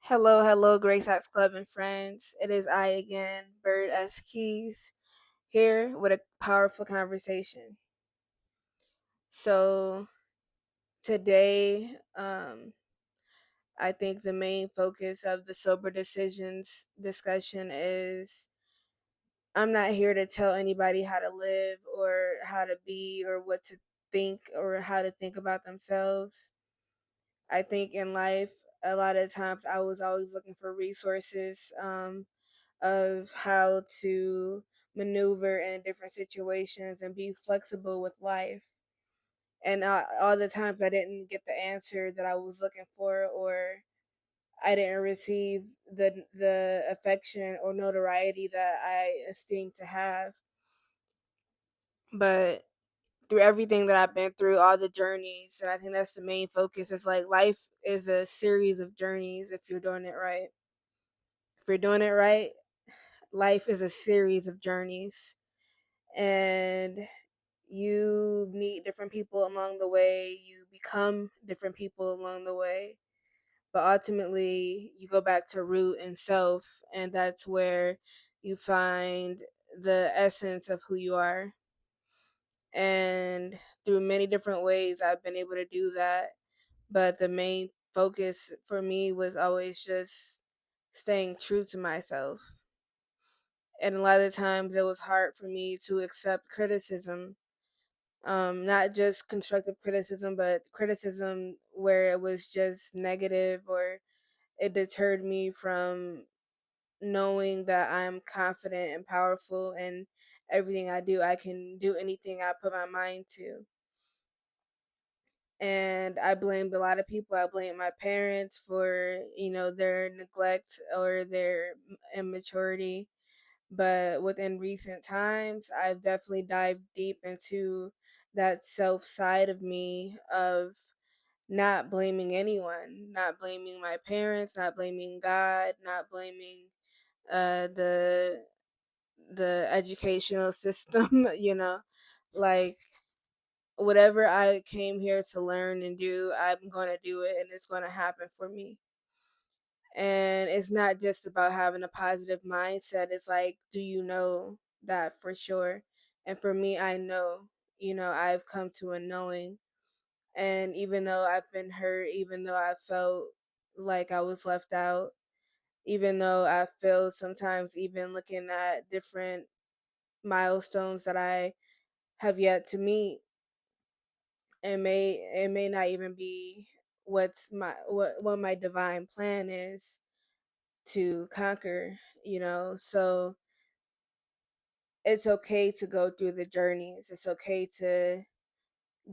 Hello, hello, Grace Hats Club and friends. It is I again, Bird S. Keys, here with a powerful conversation. So today, I think the main focus of the sober decisions discussion is I'm not here to tell anybody how to live or how to be or what to think or how to think about themselves. I think in life, a lot of times I was always looking for resources. Of how to maneuver in different situations and be flexible with life. And all the times I didn't get the answer that I was looking for, or I didn't receive the affection or notoriety that I esteem to have. But through everything that I've been through, all the journeys, and I think that's the main focus. It's like life is a series of journeys if you're doing it right. If you're doing it right, life is a series of journeys. And you meet different people along the way, you become different people along the way, but ultimately you go back to root and self, and that's where you find the essence of who you are. And through many different ways I've been able to do that, but the main focus for me was always just staying true to myself. And a lot of times it was hard for me to accept criticism, not just constructive criticism, but criticism where it was just negative, or it deterred me from knowing that I'm confident and powerful in everything I do. I can do anything I put my mind to. And I blamed a lot of people. I blamed my parents for, their neglect or their immaturity. But within recent times, I've definitely dived deep into that self side of me of not blaming anyone, not blaming my parents, not blaming God, not blaming the educational system, like whatever I came here to learn and do, I'm going to do it, and it's going to happen for me. And it's not just about having a positive mindset. It's like, do you know that for sure? And for me, I know, I've come to a knowing. And even though I've been hurt, even though I felt like I was left out, even though I feel sometimes even looking at different milestones that I have yet to meet, it may not even be what my divine plan is to conquer, so it's okay to go through the journeys. It's okay to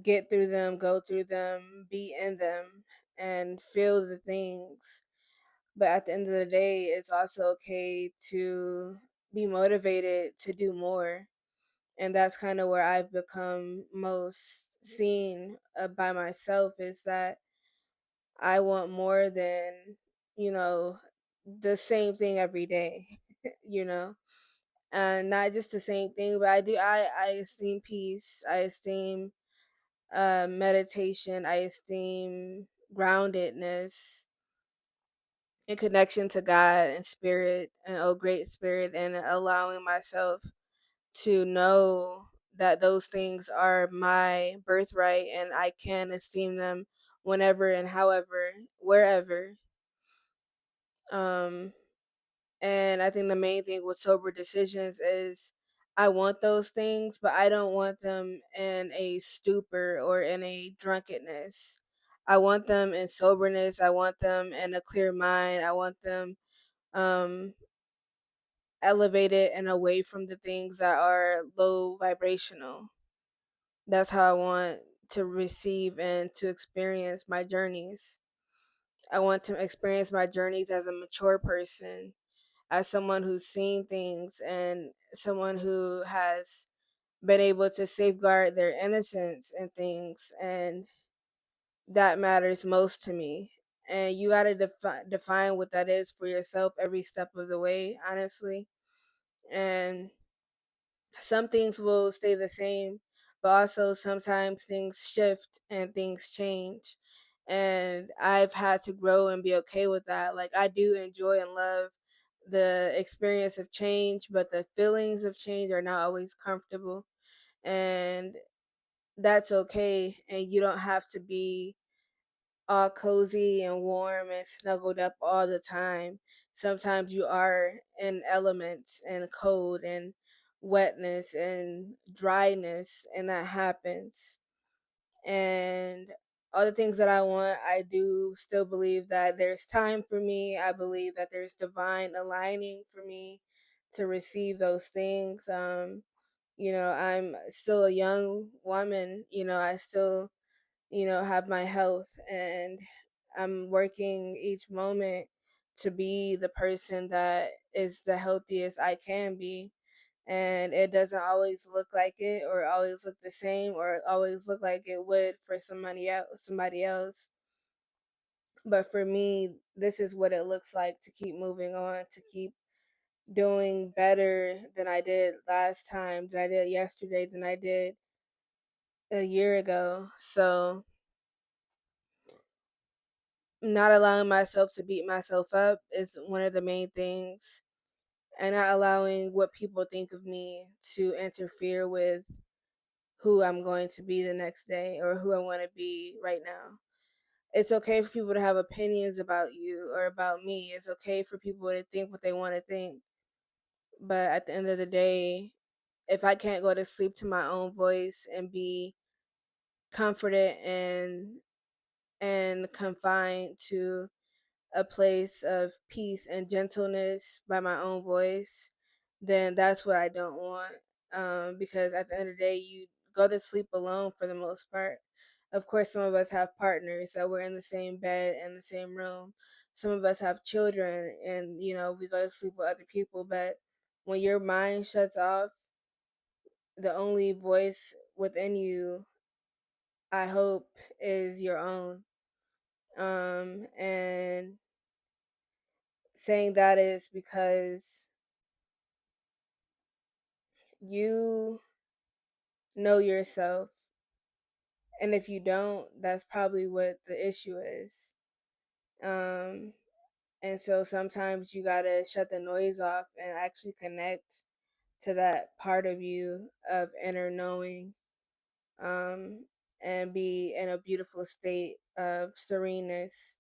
get through them, go through them, be in them, and feel the things. But at the end of the day, it's also okay to be motivated to do more. And that's kind of where I've become most seen by myself, is that I want more than, you know, the same thing every day, you know? And not just the same thing, but I esteem peace. I esteem meditation. I esteem groundedness and connection to God and spirit and oh great spirit, and allowing myself to know that those things are my birthright and I can esteem them whenever and however, wherever. Um And I think the main thing with sober decisions is I want those things, but I don't want them in a stupor or in a drunkenness. I want them in soberness. I want them in a clear mind. I want them um, elevated and away from the things that are low vibrational. That's how I want to receive and to experience my journeys. I want to experience my journeys as a mature person, as someone who's seen things and someone who has been able to safeguard their innocence and things, and that matters most to me. And you got to define what that is for yourself every step of the way, honestly. And some things will stay the same, but also sometimes things shift and things change. and I've had to grow and be okay with that. Like, I do enjoy and love the experience of change, but the feelings of change are not always comfortable, and that's okay. And you don't have to be all cozy and warm and snuggled up all the time. Sometimes you are in elements and cold and wetness and dryness, and that happens. And all the things that I want, I do still believe that there's time for me. I believe that there's divine aligning for me to receive those things. I'm still a young woman, I still, have my health, and I'm working each moment to be the person that is the healthiest I can be. And it doesn't always look like it, or always look the same, or always look like it would for somebody else. But for me, this is what it looks like to keep moving on, to keep doing better than I did last time, than I did yesterday, than I did a year ago. So not allowing myself to beat myself up is one of the main things, and not allowing what people think of me to interfere with who I'm going to be the next day, or who I want to be right now. It's okay for people to have opinions about you or about me. It's okay for people to think what they want to think. But at the end of the day, if I can't go to sleep to my own voice and be comforted and confined to a place of peace and gentleness by my own voice, then that's what I don't want. Because at the end of the day, you go to sleep alone for the most part. Of course, some of us have partners that we're in the same bed and the same room. Some of us have children, and we go to sleep with other people. But when your mind shuts off, the only voice within you, I hope, is your own. And saying that is because you know yourself. And if you don't, that's probably what the issue is. Um, and so sometimes you gotta shut the noise off and actually connect to that part of you of inner knowing, um, and be in a beautiful state of sereneness,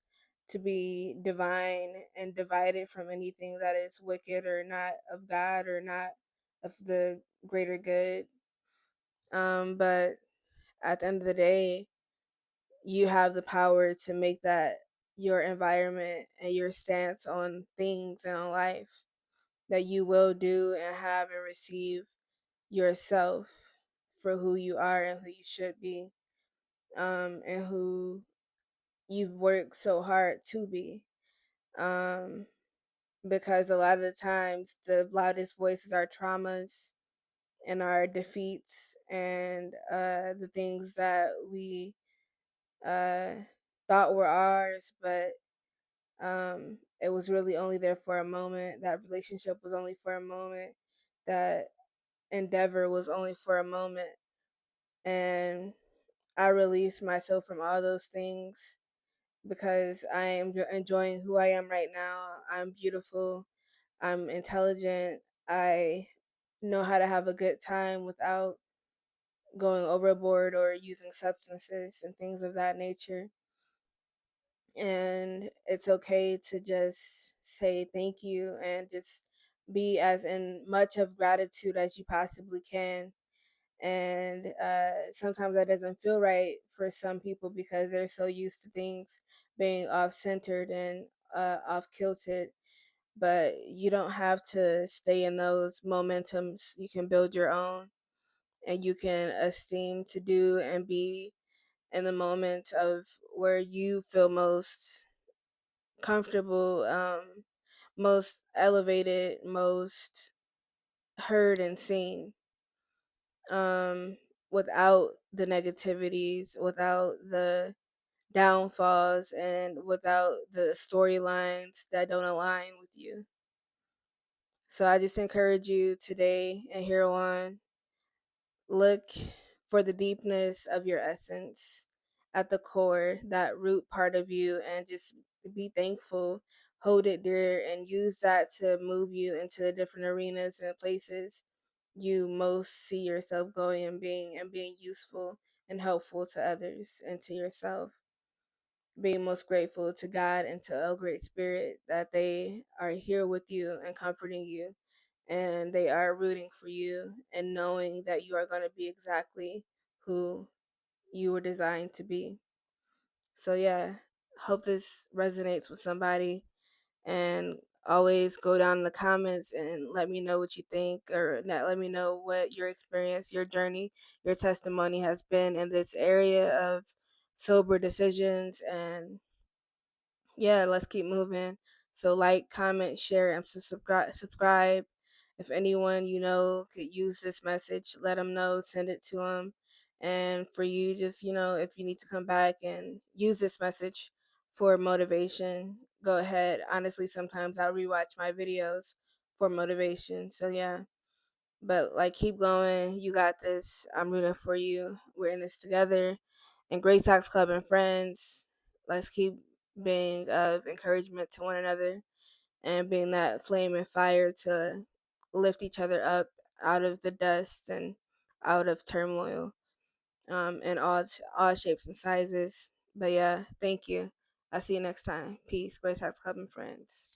to be divine and divided from anything that is wicked or not of God or not of the greater good. But at the end of the day, you have the power to make that your environment and your stance on things and on life, that you will do and have and receive yourself for who you are and who you should be, and who you've worked so hard to be. Um, because a lot of the times the loudest voices are traumas and our defeats, and the things that we uh, thought were ours, but it was really only there for a moment. That relationship was only for a moment. That endeavor was only for a moment. And I released myself from all those things because I am enjoying who I am right now. I'm beautiful. I'm intelligent. I know how to have a good time without going overboard or using substances and things of that nature. And it's okay to just say thank you and just be as in much of gratitude as you possibly can. And sometimes that doesn't feel right for some people because they're so used to things being off centered and off kilted. But you don't have to stay in those momentums. You can build your own, and you can esteem to do and be in the moments of where you feel most comfortable, most elevated, most heard and seen, um, without the negativities, without the downfalls, and without the storylines that don't align with you. So I just encourage you today and here on, look for the deepness of your essence. at the core, that root part of you, and just be thankful, hold it dear, and use that to move you into the different arenas and places you most see yourself going and being useful and helpful to others and to yourself. Being most grateful to God and to El Great Spirit that they are here with you and comforting you, and they are rooting for you and knowing that you are going to be exactly who you were designed to be. So yeah, hope this resonates with somebody, and always go down in the comments and let me know what you think, or let me know what your experience, your journey, your testimony has been in this area of sober decisions. And yeah, let's keep moving. So like, comment, share, and subscribe. If anyone you know could use this message, let them know, send it to them. And for you, just, if you need to come back and use this message for motivation, go ahead. Honestly, sometimes I'll rewatch my videos for motivation. So yeah, but like, keep going. You got this. I'm rooting for you. We're in this together. And Great Talks Club and friends, let's keep being of encouragement to one another and being that flame and fire to lift each other up out of the dust and out of turmoil, in all shapes and sizes. But yeah, thank you. I'll see you next time. Peace. Great Talks Club and friends.